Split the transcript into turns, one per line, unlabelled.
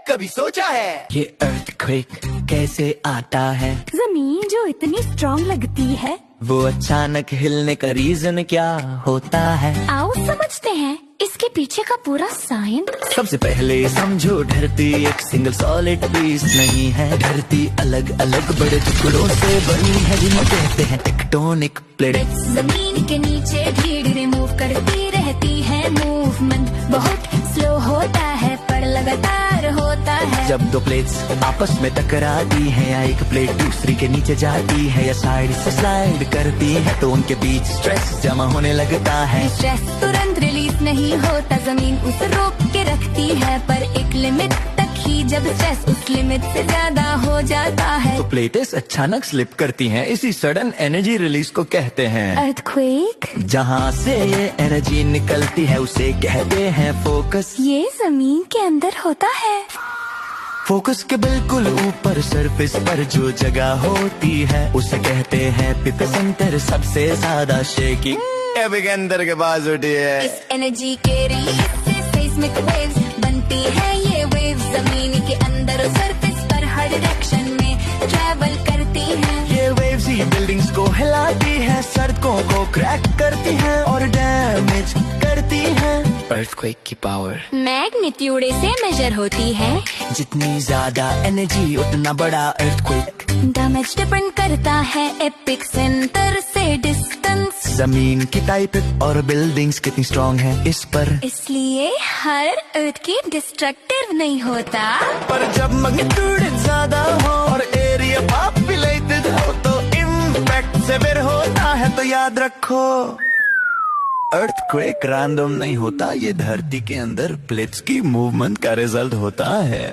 कभी सोचा है ये अर्थक्वेक कैसे आता है?
जमीन जो इतनी स्ट्रॉन्ग लगती है,
वो अचानक हिलने का रीजन क्या होता है?
आओ समझते हैं इसके पीछे का पूरा साइंस।
सबसे पहले समझो, धरती एक सिंगल सॉलिड पीस नहीं है। धरती अलग अलग बड़े टुकड़ों से बनी है, जिन्हें कहते हैं टेक्टोनिक प्लेट्स।
जमीन के नीचे धीरे धीरे मूव करती रहती है। मूवमेंट बहुत स्लो होता है पर लगातार होता है।
जब दो प्लेट्स आपस में टकराती है, या एक प्लेट दूसरी के नीचे जाती है, या साइड से स्लाइड करती है, तो उनके बीच स्ट्रेस जमा होने लगता है।
स्ट्रेस तुरंत रिलीज नहीं होता, जमीन उसे रोक के रखती है, पर एक लिमिट तक ही। जब स्ट्रेस उस लिमिट से ज्यादा हो जाता है,
तो प्लेट्स अचानक स्लिप करती हैं। इसी सडन एनर्जी रिलीज को कहते हैं
अर्थक्वेक।
जहाँ से ये एनर्जी निकलती है उसे कहते हैं फोकस।
ये जमीन के अंदर होता है।
फोकस के बिल्कुल ऊपर सरफेस पर जो जगह होती है, उसे कहते हैं एपिसेंटर। सबसे ज्यादा शेकिंग एपिसेंटर के पास होती है।
इस एनर्जी के रिलीज से सेस्मिक वेव्स बनती है। ये वेव्स जमीन के अंदर और सरफेस पर हर डायरेक्शन में ट्रैवल करती हैं।
ये वेव्स ही बिल्डिंग्स को हिलाती है, सड़कों को क्रैक करती है और डैमेज करती है। अर्थक्वेक की पावर
मैग्नीट्यूड से मेजर होती है।
जितनी ज्यादा एनर्जी उतना बड़ा अर्थक्वेक।
डैमेज डिपेंड करता है एपिक सेंटर से डिस्टेंस।
जमीन की टाइप और बिल्डिंग्स कितनी स्ट्रॉन्ग है इस पर,
इसलिए हर अर्थ की डिस्ट्रक्टिव नहीं होता।
पर जब मैग्नीट्यूड ज्यादा हो और एरिया पॉपुलेटेड हो, तो इम्पैक्ट सेवियर होता है। तो याद रखो, अर्थक्वेक रैंडम नहीं होता, ये धरती के अंदर प्लेट्स की मूवमेंट का रिजल्ट होता है।